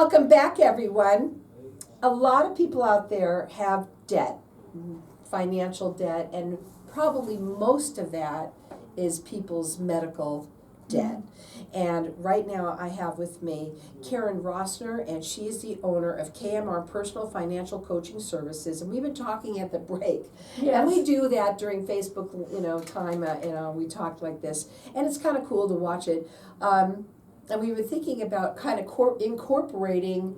Welcome back, everyone. A lot of people out there have debt, financial debt, and probably most of that is people's medical debt. And right now I have with me Karen Rossner, and she is the owner of KMR Personal Financial Coaching Services. And we've been talking at the break. Yes. And we do that during Facebook, time, we talk like this. And it's kind of cool to watch it. And we were thinking about kind of incorporating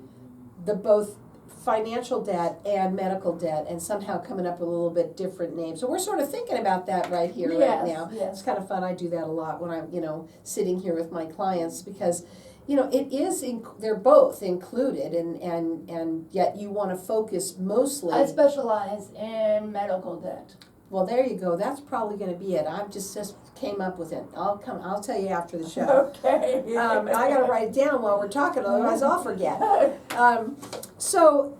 the both financial debt and medical debt, and somehow coming up with a little bit different names. So we're sort of thinking about that right here, right now. Yes. It's kind of fun. I do that a lot when I'm, sitting here with my clients because, it is they're both included, and yet you want to focus mostly. I specialize in medical debt. Well, there you go. That's probably going to be it. I've just came up with it. I'll tell you after the show. Okay. I got to write it down while we're talking, otherwise I'll forget. So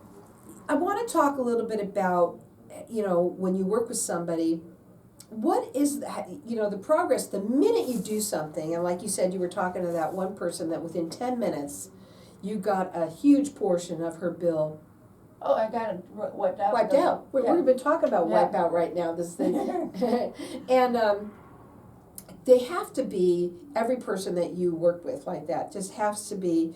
I want to talk a little bit about, when you work with somebody, what is, the progress, the minute you do something, and like you said, you were talking to that one person that within 10 minutes, you got a huge portion of her bill Oh, I got it wiped out. wiped out. Yeah. We've been talking about wipe out right now, this thing. And they have to be, every person that you work with like that just has to be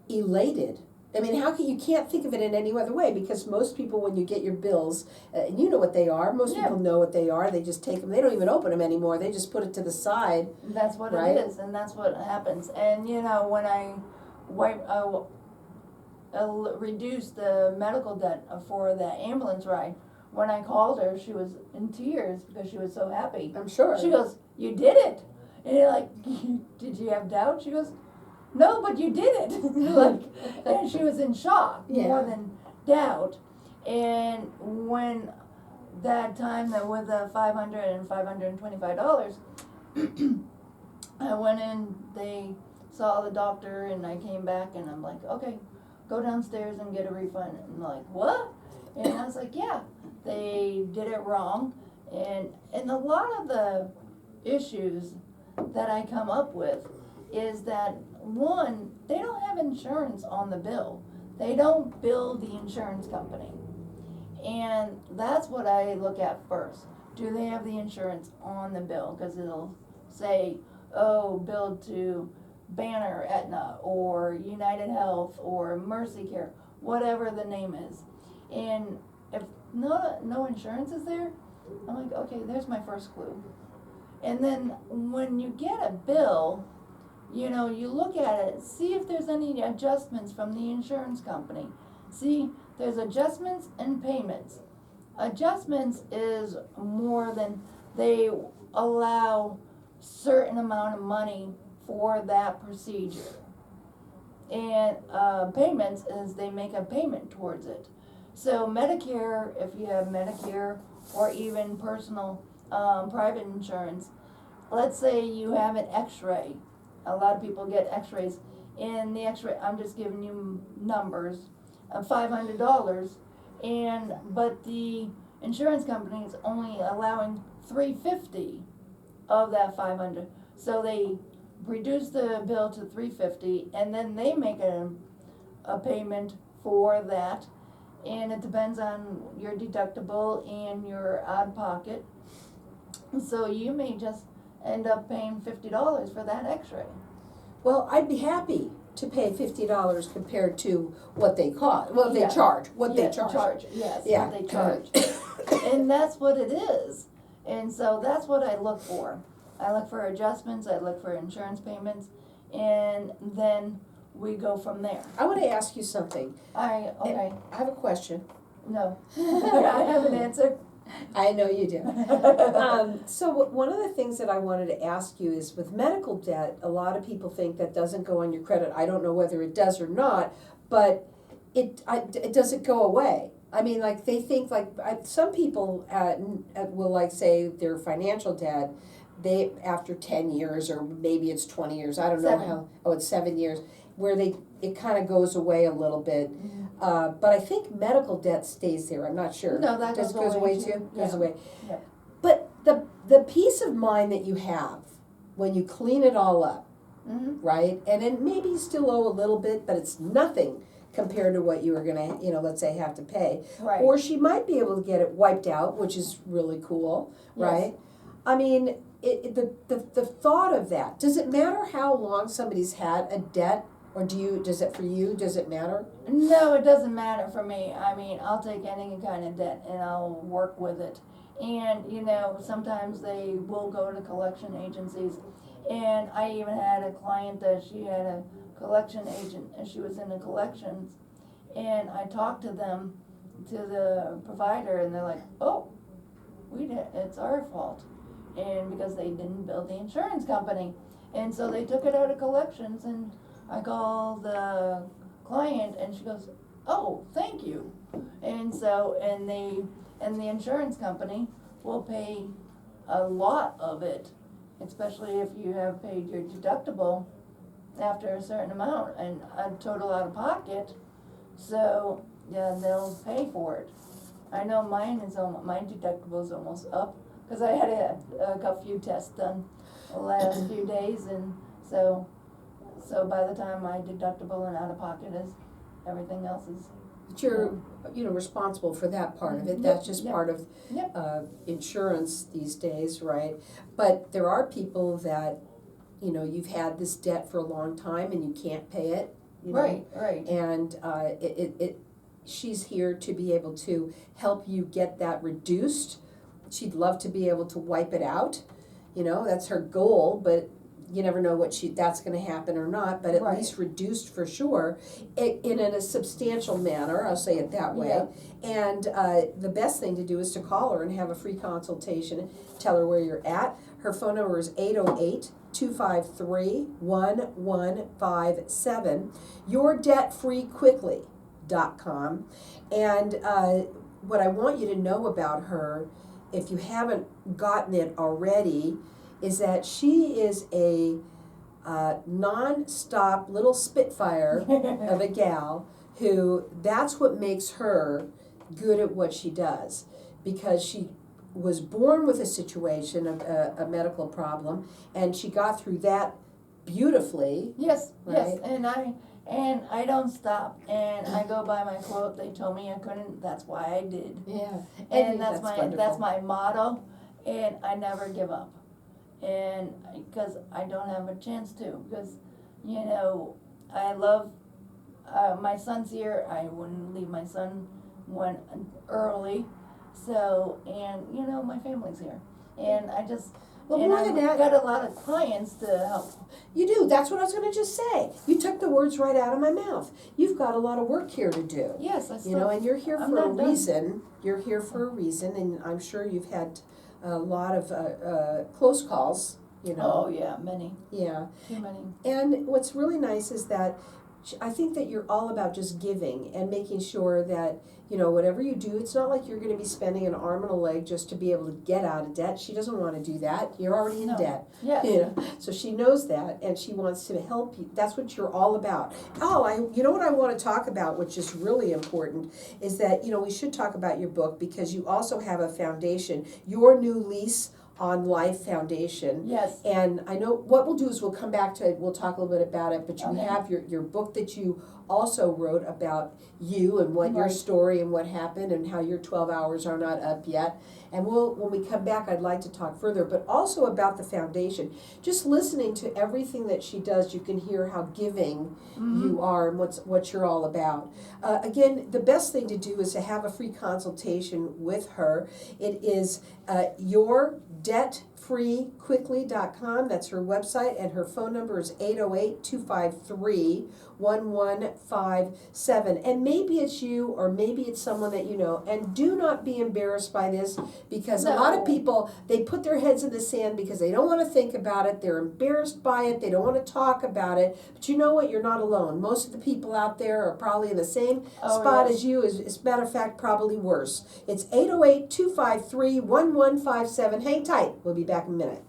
elated. I mean, you can't think of it in any other way, because most people, when you get your bills, and you know what they are, most people know what they are, they just take them, they don't even open them anymore, they just put it to the side. That's what right? it is, and that's what happens. And when I reduced the medical debt for the ambulance ride, when I called her, she was in tears because she was so happy. I'm sure. She goes, "You did it," and you're like, "Did you have doubt?" She goes, "No, but you did it." And she was in shock more than doubt. And when that time that with the $500 and $525, I went in, they saw the doctor, and I came back, and I'm like, "Okay, go downstairs and get a refund." And I'm like, "What?" And I was like, "Yeah, they did it wrong." And a lot of the issues that I come up with is that, one, they don't have insurance on the bill. They don't bill the insurance company. And that's what I look at first. Do they have the insurance on the bill? Because it'll say, oh, billed to Banner, Aetna, or United Health, or Mercy Care, whatever the name is. And if no insurance is there, I'm like, okay, there's my first clue. And then when you get a bill, you look at it, see if there's any adjustments from the insurance company. See, there's adjustments and payments. Adjustments is more than they allow certain amount of money for that procedure. And payments is they make a payment towards it. So Medicare, if you have Medicare or even personal private insurance, let's say you have an x-ray. A lot of people get x-rays. In the x-ray, I'm just giving you numbers, $500, but the insurance company is only allowing $350 of that $500. So they reduce the bill to $350, and then they make a payment for that, and it depends on your deductible and your out-of-pocket. So you may just end up paying $50 for that x-ray. Well, I'd be happy to pay $50 compared to what they cost. Well, Yeah. they charge. What they charge. Yes, Yeah. what they charge. And that's what it is. And so that's what I look for. I look for adjustments, I look for insurance payments, and then we go from there. I want to ask you something. Okay. I have a question. No. I have an answer. I know you do. So one of the things that I wanted to ask you is, with medical debt, a lot of people think that doesn't go on your credit. I don't know whether it does or not, but it doesn't go away. I mean, like, they think, some people will say their financial debt, they, after 10 years, or maybe it's 20 years, I don't know 7. it's 7 years, where it kind of goes away a little bit. But I think medical debt stays there. I'm not sure. No, that just goes away too. Goes Yeah. away. Yeah. But the peace of mind that you have when you clean it all up, right? And then maybe you still owe a little bit, but it's nothing compared to what you were gonna, let's say, have to pay. Right. Or she might be able to get it wiped out, which is really cool, right? I mean, the thought of that, does it matter how long somebody's had a debt, or does it matter? No, it doesn't matter for me. I mean, I'll take any kind of debt and I'll work with it. And, sometimes they will go to collection agencies. And I even had a client that she had a collection agent and she was in the collections. And I talked to them, to the provider, and they're like, oh, it's our fault. And because they didn't bill the insurance company. And so they took it out of collections, and I called the client and she goes, oh, thank you. And so, and the insurance company will pay a lot of it, especially if you have paid your deductible after a certain amount and a total out of pocket. So, yeah, they'll pay for it. I know my deductible is almost up, because I had a few tests done the last few days, and so by the time my deductible and out of pocket is, everything else is. But you're, responsible for that part of it. Yep, That's just yep, part of yep. Insurance these days, right? But there are people that, you've had this debt for a long time and you can't pay it. Right. And she's here to be able to help you get that reduced. She'd love to be able to wipe it out. That's her goal, but you never know that's going to happen or not, but at Right. least reduced for sure, in a substantial manner, I'll say it that way. Yeah. And the best thing to do is to call her and have a free consultation, tell her where you're at. Her phone number is 808-253-1157, yourdebtfreequickly.com. And what I want you to know about her, if you haven't gotten it already, is that she is a non-stop little spitfire of a gal who, that's what makes her good at what she does, because she was born with a situation of a medical problem, and she got through that beautifully. Yes, right? and I don't stop, and I go by my quote. They told me I couldn't. That's why I did. Yeah, And that's wonderful. my motto, and I never give up. And because I don't have a chance to, because I love my son's here. I wouldn't leave my son early, so, and my family's here, and I just. Well, and more than that, I've got a lot of clients to help. You do. That's what I was going to just say. You took the words right out of my mouth. You've got a lot of work here to do. Yes, and you're here I'm for a not done. reason. You're here for a reason, and I'm sure you've had a lot of close calls. Oh yeah, many. Yeah. Too many. And what's really nice is that I think that you're all about just giving and making sure that, whatever you do, it's not like you're going to be spending an arm and a leg just to be able to get out of debt. She doesn't want to do that. You're already in No. debt. Yes. So she knows that, and she wants to help you. That's what you're all about. Oh, you know what I want to talk about, which is really important, is that, we should talk about your book, because you also have a foundation, Your New Lease on Life Foundation. Yes. And I know what we'll do is we'll come back to it, we'll talk a little bit about it, but you Okay. have your book that you also wrote about you and what your Right. story and what happened and how your 12 hours are not up yet. And when we come back, I'd like to talk further, but also about the foundation. Just listening to everything that she does, you can hear how giving you are and what you're all about. Again, the best thing to do is to have a free consultation with her. It is yourdebtfreequickly.com. That's her website, and her phone number is 808-253-1157. And maybe it's you, or maybe it's someone that you know. And do not be embarrassed by this, because a lot of No. people, they put their heads in the sand because they don't want to think about it. They're embarrassed by it. They don't want to talk about it. But you know what? You're not alone. Most of the people out there are probably in the same spot yes. as you. As a matter of fact, probably worse. It's 808-253-1157. Hang tight. We'll be back in a minute.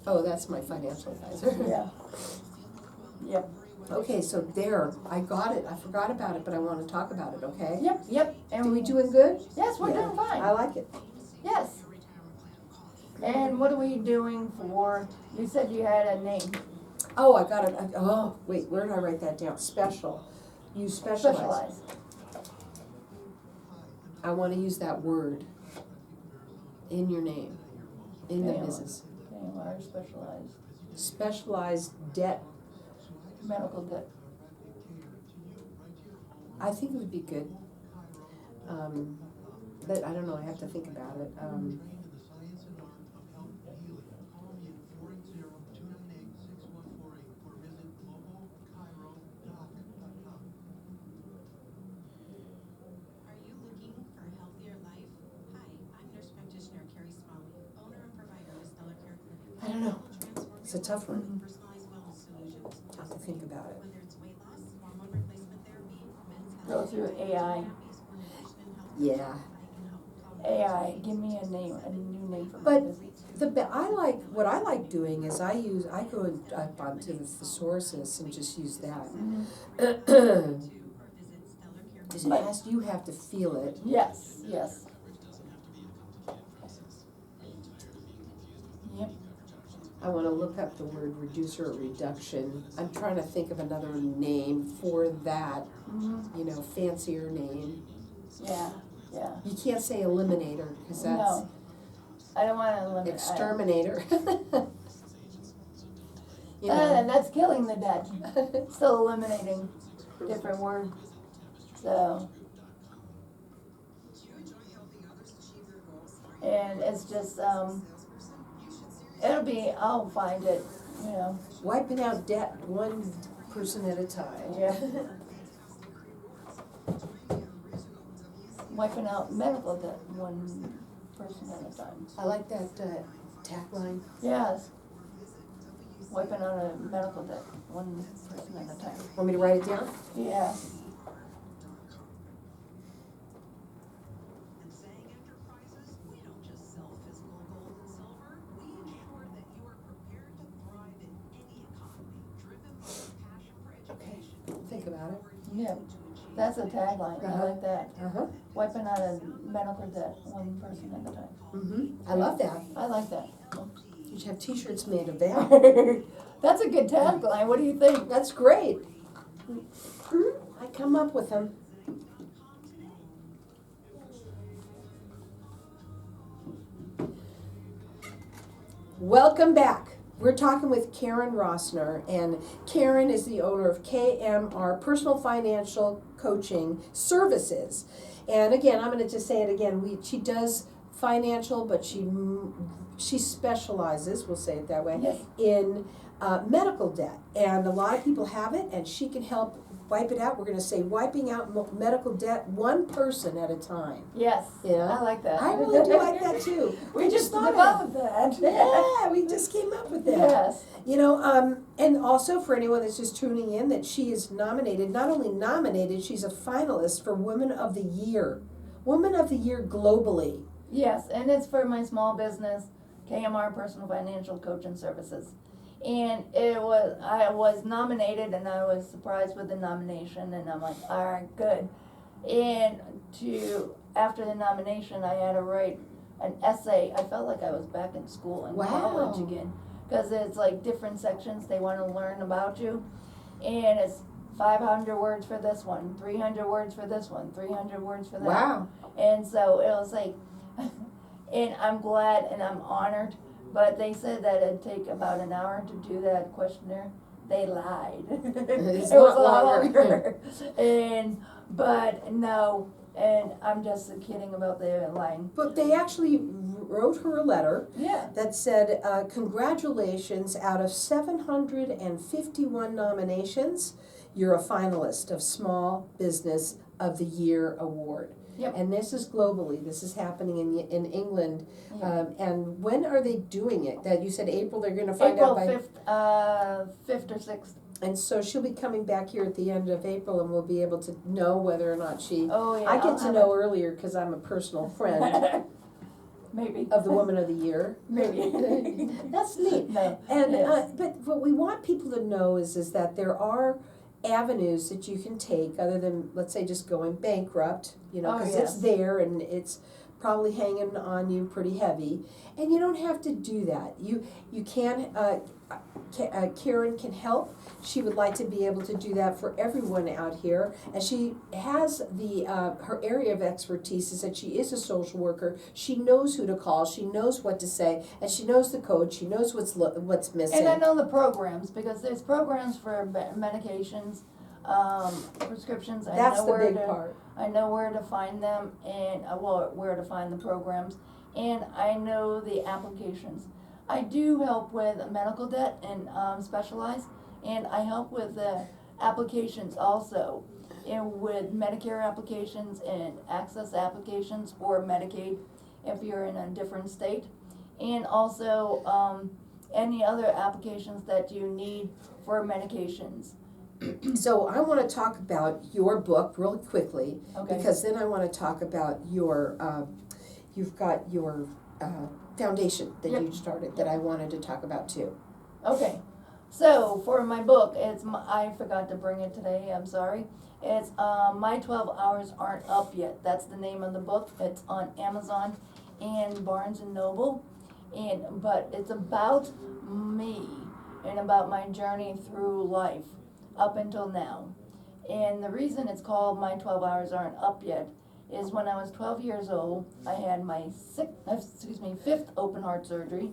Oh, that's my financial advisor. Yeah. Yep. Okay, so there, I got it, I forgot about it, but I wanna talk about it, okay? Yep. Are we doing good? Yes, we're Yeah, doing fine. I like it. Yes. And what are we doing for, you said you had a name. Oh, I got it, oh, wait, where did I write that down? Special. You specialize. Specialize. I wanna use that word in your name, in the KMR. business. KMR, specialized Specialized debt, medical debt. I think it would be good. But I don't know, I have to think about it. Are you looking for a healthier life? Hi, I'm nurse practitioner Carrie Smalley, owner and provider of Stellar Care Clinic. I don't know. It's a tough one. Personalized wellness solutions. Have to think about it. Whether it's weight loss, hormone replacement therapy, men's Go health, through AI. therapies, or nutrition and health. Yeah. I can help. AI, give me a name, a new name for my But business. what I like doing is I go up onto the thesaurus and just use that. Or visit Stellar Care. Because it has, you have to feel it. Yes. Yep. I want to look up the word reducer or reduction. I'm trying to think of another name for that, fancier name. Yeah. You can't say eliminator because that's No, I don't want to eliminate. exterminator. That's killing the dead. Still eliminating different words. So. And it's just, I'll find it, Wiping out debt one person at a time. Yeah. Wiping out medical debt one person at a time. I like that tagline. Yes. Wiping out a medical debt one person at a time. Want me to write it down? Yeah. At Zhang Enterprises, we don't just sell physical gold and silver. We ensure that you are prepared to thrive in any economy, driven by your passion for education. Think about it. Yeah. That's a tagline. I like that. Wiping out a medical debt one person at a time. I love that. I like that. You should have T-shirts made of that. That's a good tagline. What do you think? That's great. I come up with them. Welcome back. We're talking with Karen Rossner, and Karen is the owner of KMR Personal Financial Coaching Services. And again, I'm going to just say it again. She does financial, but she specializes, we'll say it that way, Yes. in medical debt. And a lot of people have it, and she can help wipe it out. We're going to say wiping out medical debt one person at a time. Yes. Yeah. I like that. I really do like that too. We just thought of developed that. Yeah, we just came up with that. Yes. And also for anyone that's just tuning in, that she is nominated, not only nominated, she's a finalist for Woman of the Year. Woman of the Year globally. Yes, and it's for my small business, KMR Personal Financial Coaching Services. And I was nominated, and I was surprised with the nomination, and I'm like, all right, good. And after the nomination, I had to write an essay. I felt like I was back in school in college again, because it's like different sections they want to learn about you, and it's 500 words for this one, 300 words for this one, 300 words for that. Wow. And so it was like, and I'm glad and I'm honored. But they said that it'd take about an hour to do that questionnaire. They lied. It's It was not a lot longer. But no, and I'm just kidding about the lying. But they actually wrote her a letter Yeah. that said, congratulations, out of 751 nominations, you're a finalist of Small Business of the Year Award. Yep. And this is globally. This is happening in England. And when are they doing it? That you said April. They're going to find April out by 5th or 6th. And so she'll be coming back here at the end of April, and we'll be able to know whether or not she. Oh yeah. I get I'll to have know earlier because I'm a personal friend Maybe. of the Woman of the Year. Maybe. That's neat. No. And Yes. but what we want people to know is that there are avenues that you can take other than, let's say, just going bankrupt, you know, Oh, because yes. it's there and it's probably hanging on you pretty heavy. And you don't have to do that. You can, Karen can help. She would like to be able to do that for everyone out here. And she has her area of expertise is that she is a social worker. She knows who to call. She knows what to say, and she knows the code. She knows what's missing. And I know the programs, because there's programs for medications, prescriptions. That's I know the where big to, part. I know where to find them, and where to find the programs, and I know the applications. I do help with medical debt and specialized, and I help with the applications also, and with Medicare applications and access applications or Medicaid if you're in a different state, and also any other applications that you need for medications. So I want to talk about your book real quickly, Okay. because then I want to talk about your, you've got your foundation that Yep. you started that I wanted to talk about too. Okay, so for my book, I forgot to bring it today, I'm sorry. It's My 12 Hours Aren't Up Yet. That's the name of the book. It's on Amazon and Barnes and Noble. But it's about me and about my journey through life up until now. And the reason it's called My 12 Hours Aren't Up Yet is when I was 12 years old, I had my fifth open heart surgery.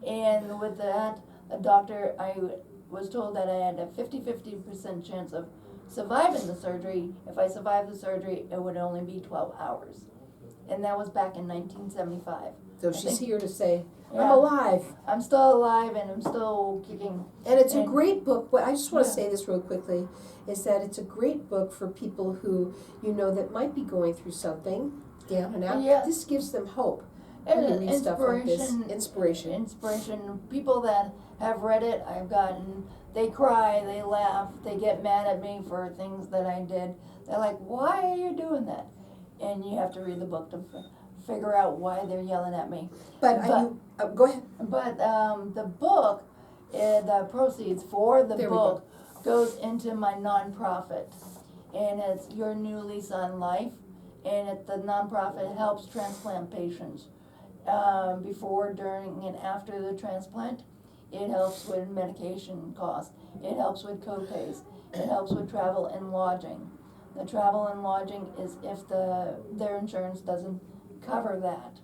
And with that, I was told that I had a 50% chance of surviving the surgery. If I survived the surgery, it would only be 12 hours. And that was back in 1975. So she's here to say, I'm Yeah. alive. I'm still alive and I'm still kicking. And it's a And- great book, but I just want to Yeah. say this real quickly, is that it's a great book for people who, you know, that might be going through something down and out. Yeah. This gives them hope. And When you read stuff like this. inspiration. Inspiration. People that have read it, they cry, they laugh, they get mad at me for things that I did. They're like, why are you doing that? And you have to read the book to figure out why they're yelling at me. But go ahead. But the book, the proceeds for the There we book goes into my nonprofit, and it's Your New Lease on Life, and the nonprofit helps transplant patients before, during, and after the transplant. It helps with medication costs. It helps with co-pays. It helps with travel and lodging. The travel and lodging is if their insurance doesn't cover that.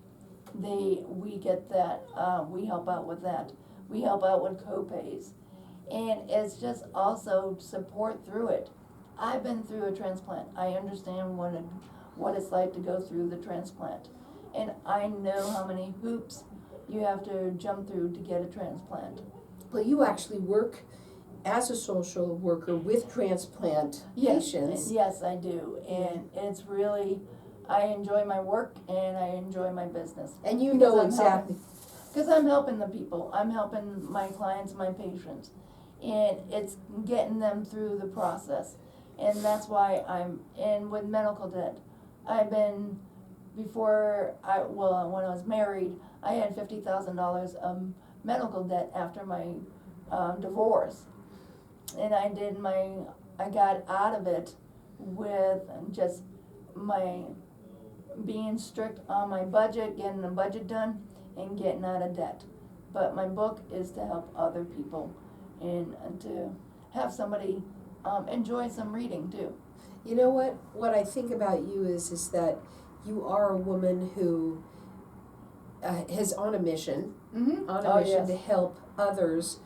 We get that, we help out with that. We help out with co-pays. And it's just also support through it. I've been through a transplant. I understand what it's like to go through the transplant. And I know how many hoops you have to jump through to get a transplant. Well, you actually work as a social worker with transplant patients. Yes, I do. And it's really, I enjoy my work and I enjoy my business. And you Because know I'm exactly. Because I'm helping the people. I'm helping my clients, my patients. And it's getting them through the process. And that's why and with medical debt, when I was married, I had $50,000 of medical debt after my divorce. And I got out of it with just my being strict on my budget, getting the budget done, and getting out of debt. But my book is to help other people and to have somebody enjoy some reading too. You know what I think about you is that you are a woman who is on a mission, Yes. to help others,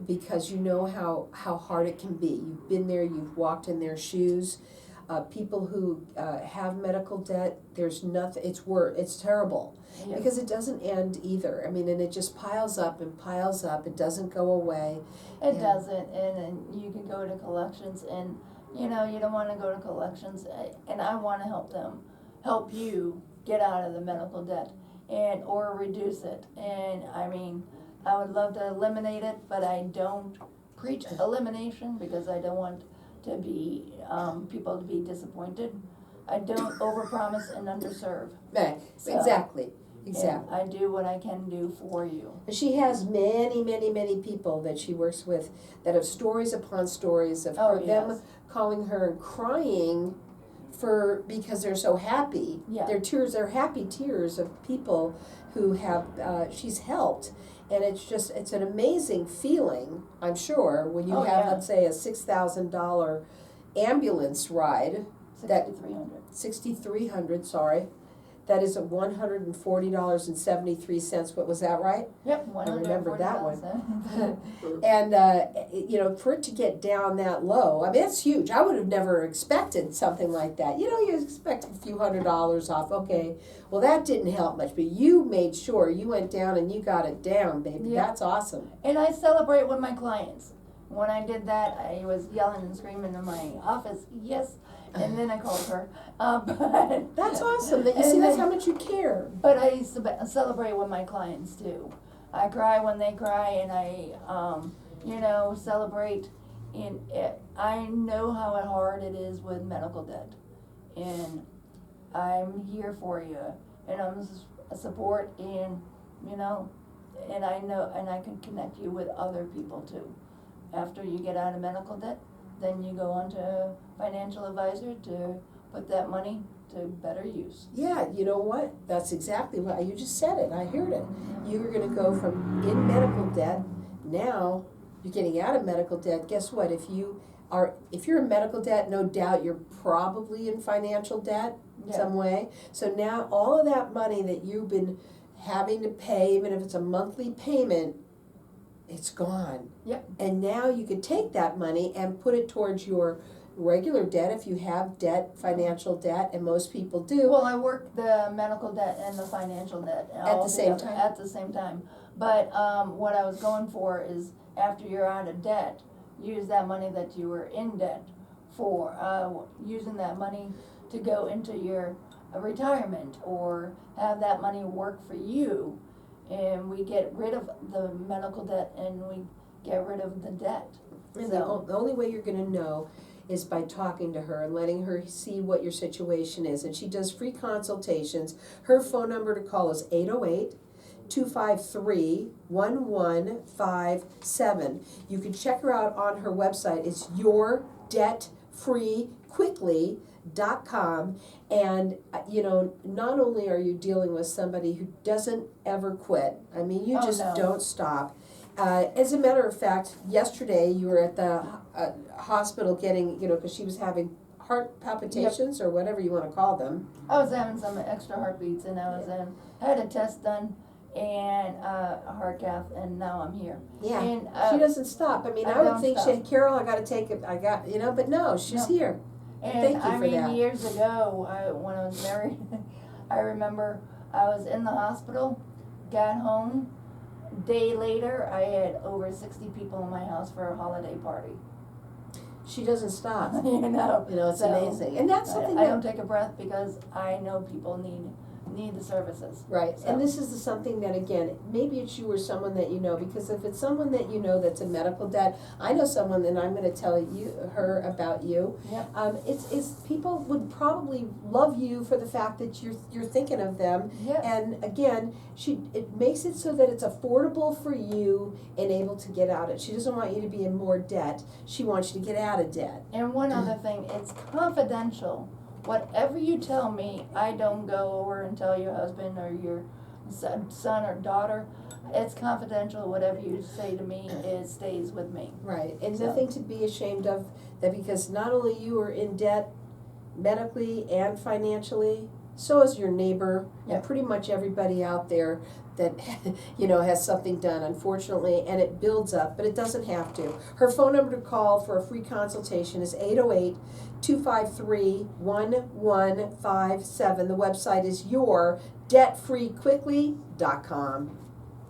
because you know how hard it can be. You've been there, you've walked in their shoes. People who have medical debt, there's nothing, it's terrible. Yes. Because it doesn't end either. I mean, and it just piles up and piles up. It doesn't go away. It Yeah. doesn't, and then you can go to collections, and you don't want to go to collections, and I want to help you get out of the medical debt or reduce it. And I mean, I would love to eliminate it, but I don't preach elimination because I don't want to be people to be disappointed. I don't overpromise and underserve. Right, So- exactly. Exactly. And I do what I can do for you. She has many, many, many people that she works with that have stories upon stories of Oh, them yes. calling her and crying because they're so happy. Yeah. They're happy tears of people who have she's helped, and it's an amazing feeling. I'm sure when you Oh, have yeah. let's say a $6,000 ambulance ride, that 6,300. $6,300, sorry. That is $140.73. What was that, right? Yep, I remembered that one. $140,000. And for it to get down that low, I mean, it's huge. I would have never expected something like that. You expect a few $100s off. Okay, well that didn't help much, but you made sure you went down and you got it down, baby. Yeah. That's awesome. And I celebrate with my clients. When I did that, I was yelling and screaming in my office, yes, and then I called her. But That's awesome. That you And see, that's then- how much you care. But I celebrate with my clients too. I cry when they cry, and I, celebrate. I know how hard it is with medical debt, and I'm here for you, and I'm a support, and and I know, and I can connect you with other people too. After you get out of medical debt, then you go on to a financial advisor to put that money to better use. Yeah, you know what? That's exactly what you just said it. I heard it. You were going to go from in medical debt. Now you're getting out of medical debt. Guess what? If you're in medical debt, no doubt you're probably in financial debt some way. So now all of that money that you've been having to pay, even if it's a monthly payment, it's gone. Yep. And now you could take that money and put it towards your regular debt if you have debt, financial debt, and most people do. Well, I work the medical debt and the financial debt At the same time? At the same time. But what I was going for is after you're out of debt, use that money that you were in debt for, using that money to go into your retirement or have that money work for you. And we get rid of the medical debt and we get rid of the debt. And So- the only way you're going to know is by talking to her and letting her see what your situation is. And she does free consultations. Her phone number to call is 808-253-1157. You can check her out on her website. It's yourdebtfreequickly.com. And, not only are you dealing with somebody who doesn't ever quit, I mean, you Oh, just no. don't stop. As a matter of fact, yesterday you were at the hospital getting, because she was having heart palpitations or whatever you want to call them. I was having some extra heartbeats and I was had a test done and a heart cath and now I'm here. Yeah, And, she doesn't stop. I mean, I would don't think, stop. Carol, I got to take it, but no, she's No. here. And Thank you I for mean, that. years ago, when I was married, I remember I was in the hospital, got home. Day later, I had over 60 people in my house for a holiday party. She doesn't stop. It's So, amazing. And that's something I that don't take a breath because I know people need the services. Right, So- and this is something that, again, maybe it's you or someone that you know, because if it's someone that you know that's in medical debt, I know someone, and I'm gonna tell her about you. Yep. It's people would probably love you for the fact that you're thinking of them. Yes. And again, it makes it so that it's affordable for you and able to get out of it. She doesn't want you to be in more debt, she wants you to get out of debt. And one other thing, it's confidential. Whatever you tell me, I don't go over and tell your husband or your son or daughter. It's confidential. Whatever you say to me, it stays with me. Right, and So- nothing to be ashamed of, that because not only you are in debt medically and financially, so is your neighbor Yeah. and pretty much everybody out there that has something done, unfortunately, and it builds up, but it doesn't have to. Her phone number to call for a free consultation is 808-253-1157. The website is yourdebtfreequickly.com.